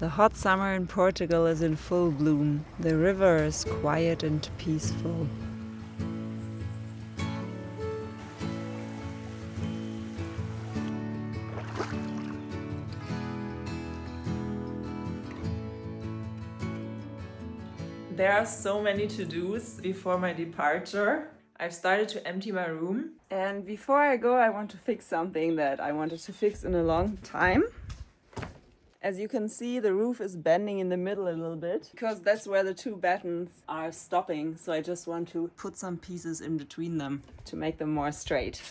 The hot summer in Portugal is in full bloom. The river is quiet and peaceful. There are so many to-dos before my departure. I've started to empty my room. And before I go, I want to fix something that I wanted to fix in a long time. As you can see, the roof is bending in the middle a little bit because that's where the two battens are stopping. So I just want to put some pieces in between them to make them more straight.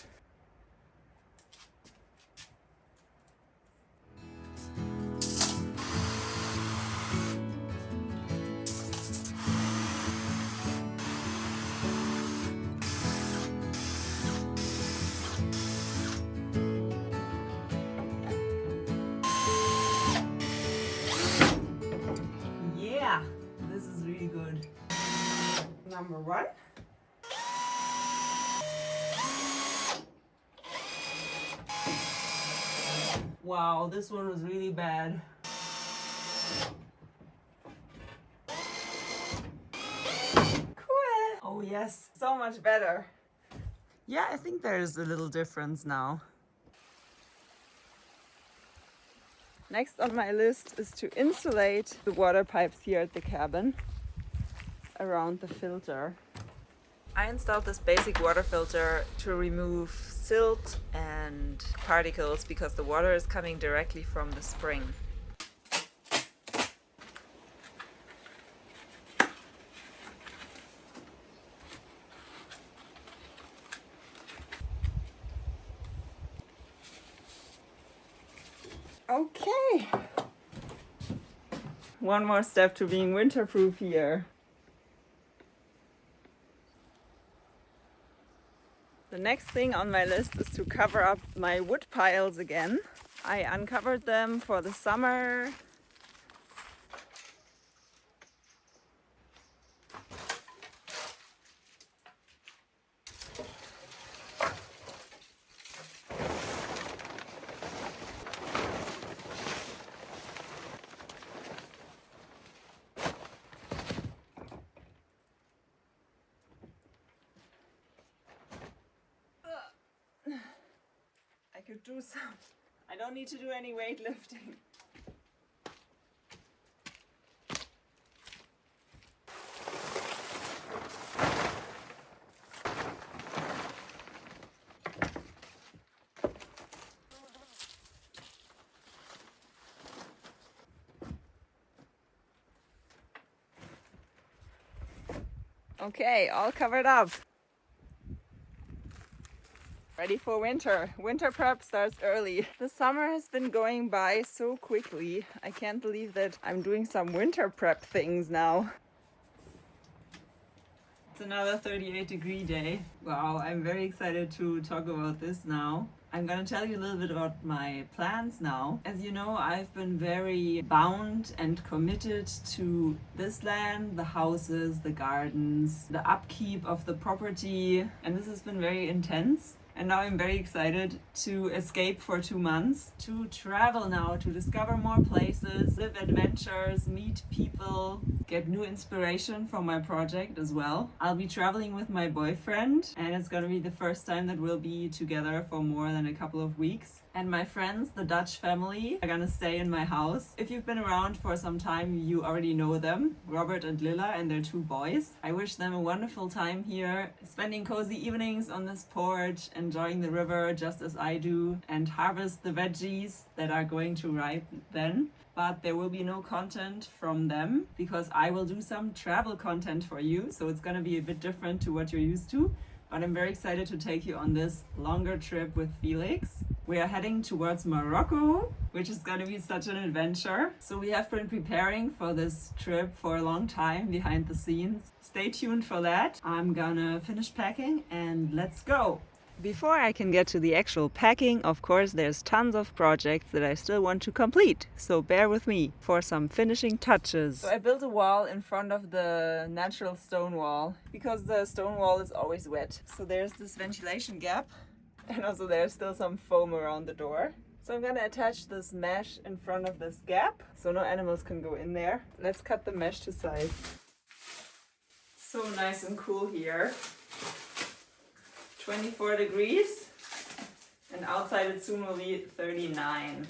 Yeah, this is really good. Number one. Wow, this one was really bad. Cool. Oh yes, so much better. Yeah, I think there's a little difference now. Next on my list is to insulate the water pipes here at the cabin around the filter. I installed this basic water filter to remove silt and particles because the water is coming directly from the spring. Okay. One more step to being winterproof here. The next thing on my list is to cover up my wood piles again. I uncovered them for the summer. I could do some. I don't need to do any weightlifting. Okay, all covered up. Ready for winter. Winter prep starts early. The summer has been going by so quickly. I can't believe that I'm doing some winter prep things now. It's another 38-degree day. Wow, I'm very excited to talk about this now. I'm gonna tell you a little bit about my plans now. As you know, I've been very bound and committed to this land, the houses, the gardens, the upkeep of the property, and this has been very intense. And now I'm very excited to escape for 2 months, to travel now, to discover more places, live adventures, meet people, get new inspiration from my project as well. I'll be traveling with my boyfriend, and it's gonna be the first time that we'll be together for more than a couple of weeks. And my friends, the Dutch family, are gonna stay in my house. If you've been around for some time, you already know them, Robert and Lilla and their 2 boys. I wish them a wonderful time here, spending cozy evenings on this porch, enjoying the river just as I do, and harvest the veggies that are going to ripen then. But there will be no content from them because I will do some travel content for you. So it's gonna be a bit different to what you're used to. But I'm very excited to take you on this longer trip with Felix. We are heading towards Morocco, which is going to be such an adventure. So we have been preparing for this trip for a long time behind the scenes. Stay tuned for that. I'm gonna finish packing and let's go. Before I can get to the actual packing, of course, there's tons of projects that I still want to complete. So bear with me for some finishing touches. So I built a wall in front of the natural stone wall because the stone wall is always wet. So there's this ventilation gap, and also there's still some foam around the door. So I'm gonna attach this mesh in front of this gap so no animals can go in there. Let's cut the mesh to size. So nice and cool here. 24 degrees and outside it soon will be 39.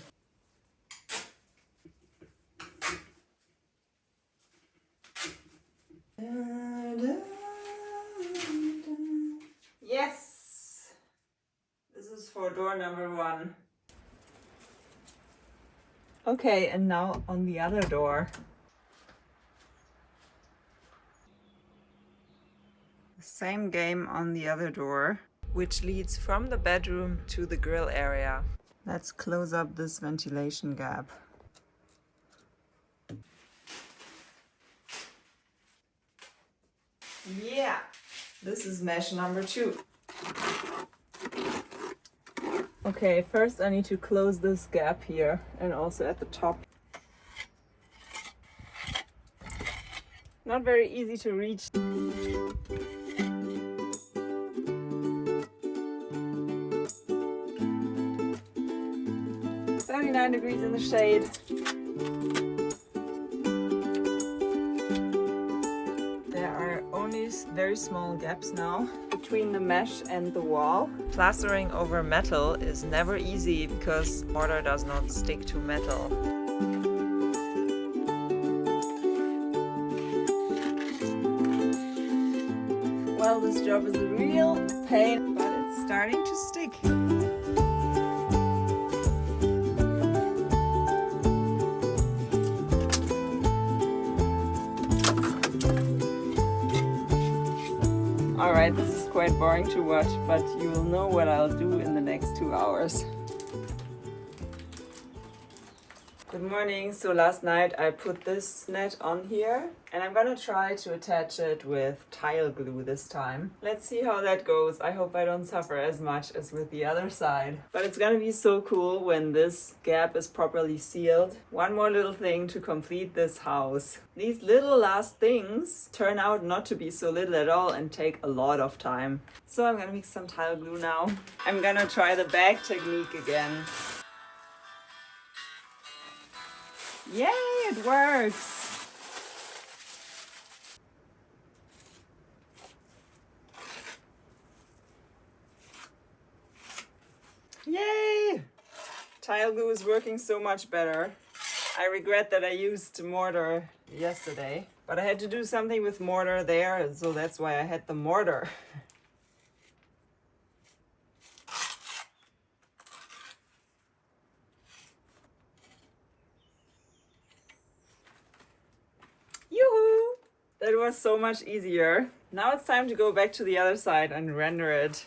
Yes! This is for door number 1. Okay, and now on the other door. Same game on the other door, which leads from the bedroom to the grill area. Let's close up this ventilation gap. Yeah, this is mesh number 2. Okay, first I need to close this gap here and also at the top. Not very easy to reach. 39 degrees in the shade. There are only very small gaps now between the mesh and the wall. Plastering over metal is never easy because mortar does not stick to metal. Well, this job is a real pain, but it's starting to stick. Alright, this is quite boring to watch, but you will know what I'll do in the next 2 hours. Good morning. So last night I put this net on here and I'm gonna try to attach it with tile glue this time. Let's see how that goes. I hope I don't suffer as much as with the other side. But it's gonna be so cool when this gap is properly sealed. One more little thing to complete this house. These little last things turn out not to be so little at all and take a lot of time. So I'm gonna mix some tile glue now. I'm gonna try the bag technique again. Yay, it works! Yay! Tile glue is working so much better. I regret that I used mortar yesterday, but I had to do something with mortar there, so that's why I had the mortar. Yoo-hoo! That was so much easier. Now it's time to go back to the other side and render it.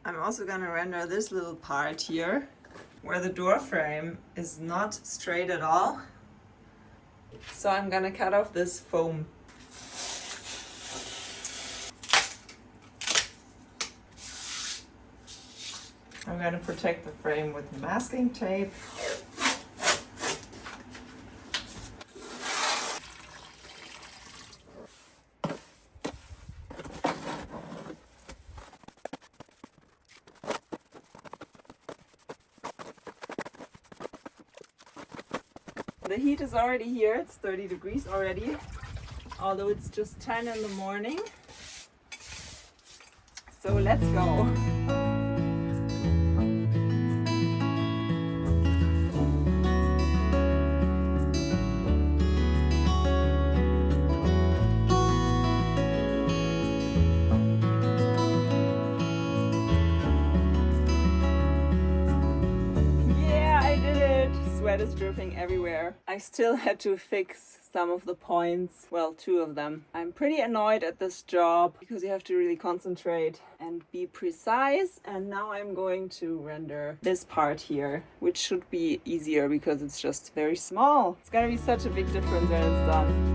I'm also gonna render this little part here where the door frame is not straight at all. So I'm gonna cut off this foam. I'm going to protect the frame with masking tape. The heat is already here, it's 30 degrees already, although it's just 10 in the morning. So let's go. Sweat is dripping everywhere. I still had to fix some of the points, well, 2 of them. I'm pretty annoyed at this job because you have to really concentrate and be precise. And now I'm going to render this part here, which should be easier because it's just very small. It's gonna be such a big difference when it's done.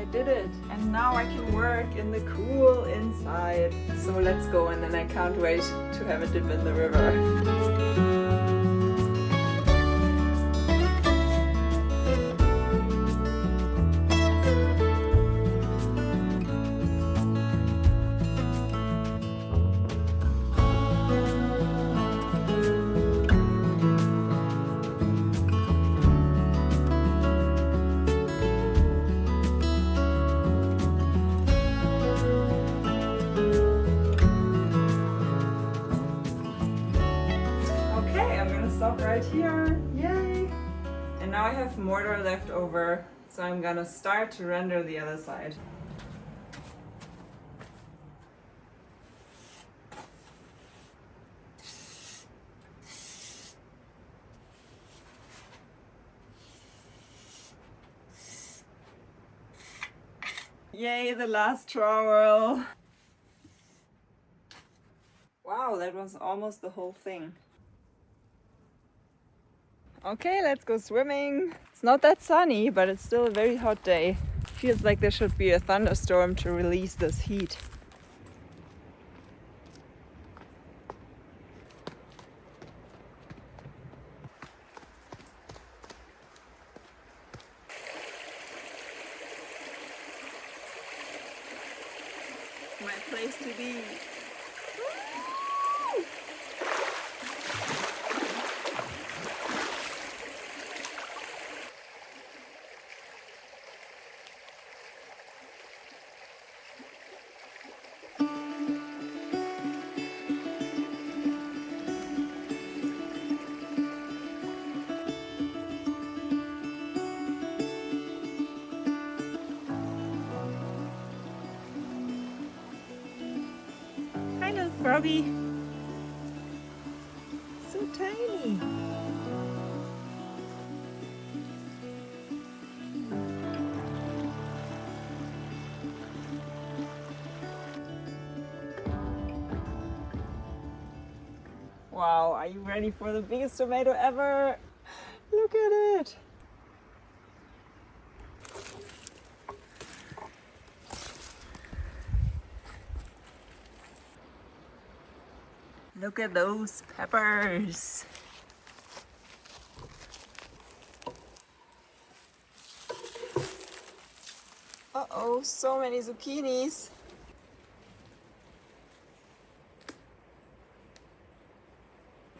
Did it, and now I can work in the cool inside. So let's go, and then I can't wait to have a dip in the river. I'm gonna stop right here. Yay! And now I have mortar left over, so I'm gonna start to render the other side. Yay, the last trowel! Wow, that was almost the whole thing. Okay, let's go swimming. It's not that sunny, but it's still a very hot day. Feels like there should be a thunderstorm to release this heat. My place to be. Hi, little froggy. So tiny. Wow, are you ready for the biggest tomato ever? Look at it. Look at those peppers. Uh-oh, so many zucchinis.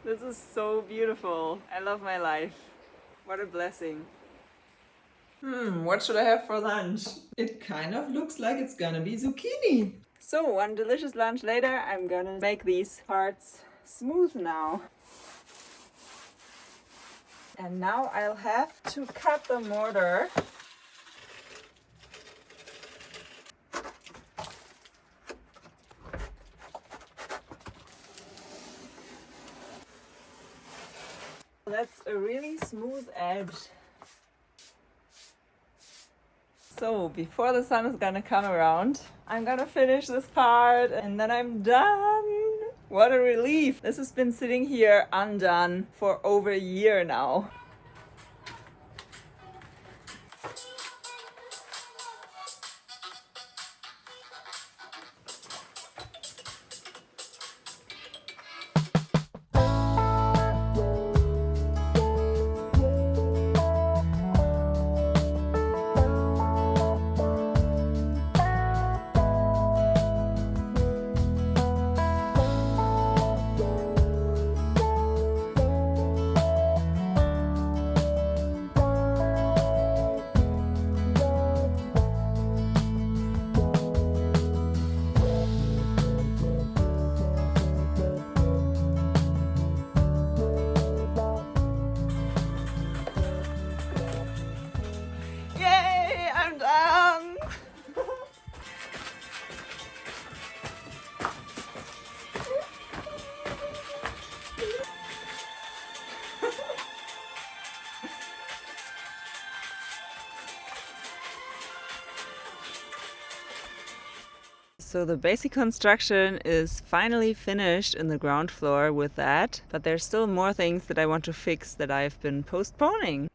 This is so beautiful. I love my life. What a blessing. What should I have for lunch? It kind of looks like it's gonna be zucchini. So one delicious lunch later, I'm gonna make these parts smooth now. And now I'll have to cut the mortar. That's a really smooth edge. So before the sun is gonna come around, I'm gonna finish this part and then I'm done. What a relief. This has been sitting here undone for over a year now. Yay, I'm done! So the basic construction is finally finished in the ground floor with that, but there's still more things that I want to fix that I've been postponing.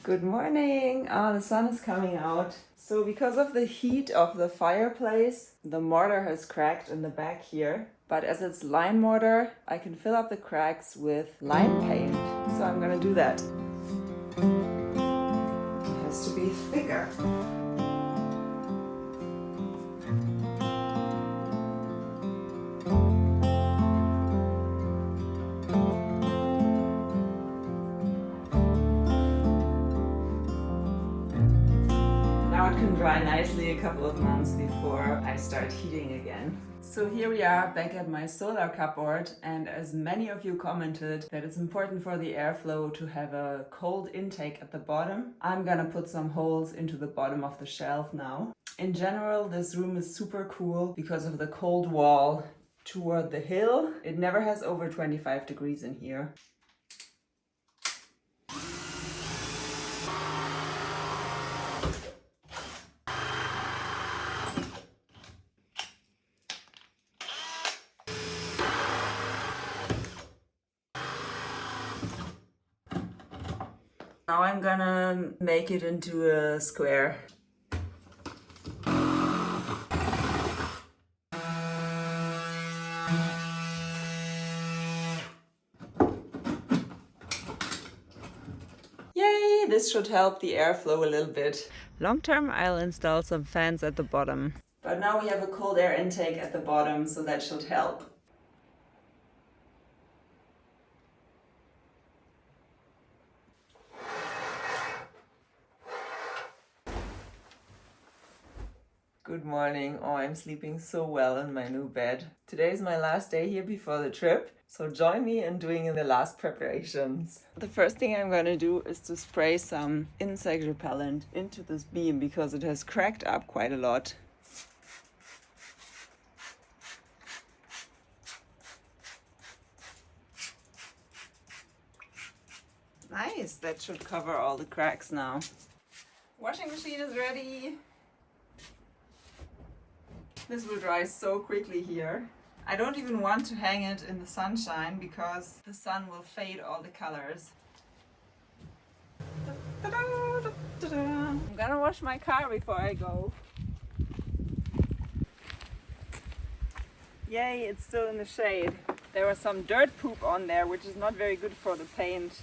Good morning! The sun is coming out. So because of the heat of the fireplace, the mortar has cracked in the back here. But as it's lime mortar, I can fill up the cracks with lime paint. So I'm gonna do that. It has to be thicker. Now it can dry nicely a couple of months before I start heating again. So here we are back at my solar cupboard, and as many of you commented that it's important for the airflow to have a cold intake at the bottom, I'm gonna put some holes into the bottom of the shelf now. In general, this room is super cool because of the cold wall toward the hill. It never has over 25 degrees in here. Now I'm gonna make it into a square. Yay! This should help the airflow a little bit. Long term, I'll install some fans at the bottom. But now we have a cold air intake at the bottom, so that should help. Good morning. Oh, I'm sleeping so well in my new bed. Today is my last day here before the trip, so join me in doing the last preparations. The first thing I'm gonna do is to spray some insect repellent into this beam because it has cracked up quite a lot. Nice, that should cover all the cracks now. Washing machine is ready. This will dry so quickly here. I don't even want to hang it in the sunshine because the sun will fade all the colors. I'm gonna wash my car before I go. Yay, it's still in the shade. There was some dirt poop on there, which is not very good for the paint.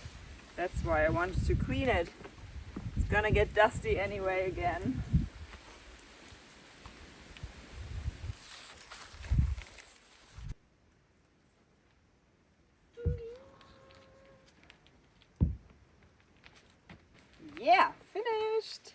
That's why I wanted to clean it. It's gonna get dusty anyway again. Yeah, finished!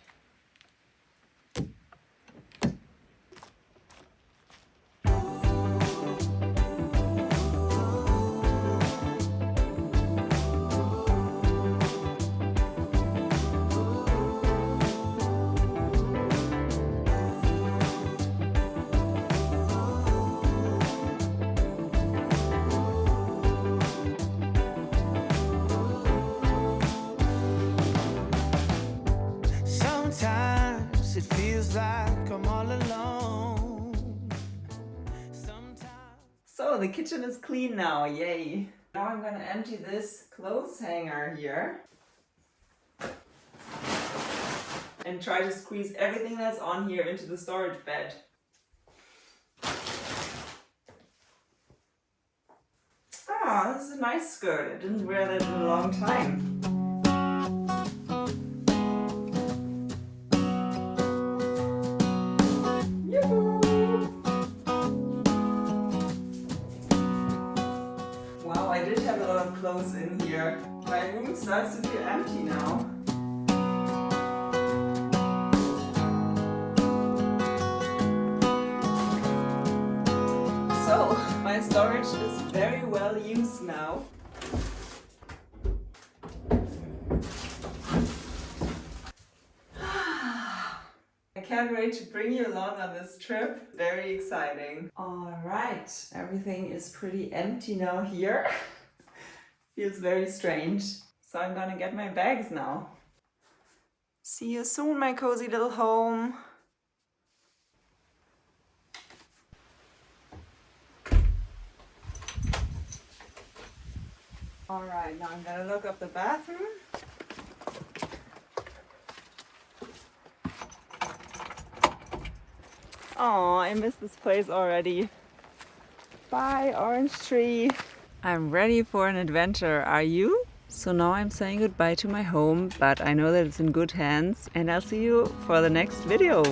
It feels like I'm all alone. So the kitchen is clean now, yay! Now I'm gonna empty this clothes hanger here and try to squeeze everything that's on here into the storage bed. Ah, this is a nice skirt. I didn't wear that in a long time. Wow, I did have a lot of clothes in here. My room starts to feel empty now. So, my storage is very well used now. I can't wait to bring you along on this trip. Very exciting. Alright, everything is pretty empty now here. Feels very strange. So I'm gonna get my bags now. See you soon, my cozy little home. Alright, now I'm gonna look up the bathroom. Oh, I miss this place already. Bye, orange tree. I'm ready for an adventure, are you? So now I'm saying goodbye to my home, but I know that it's in good hands, and I'll see you for the next video.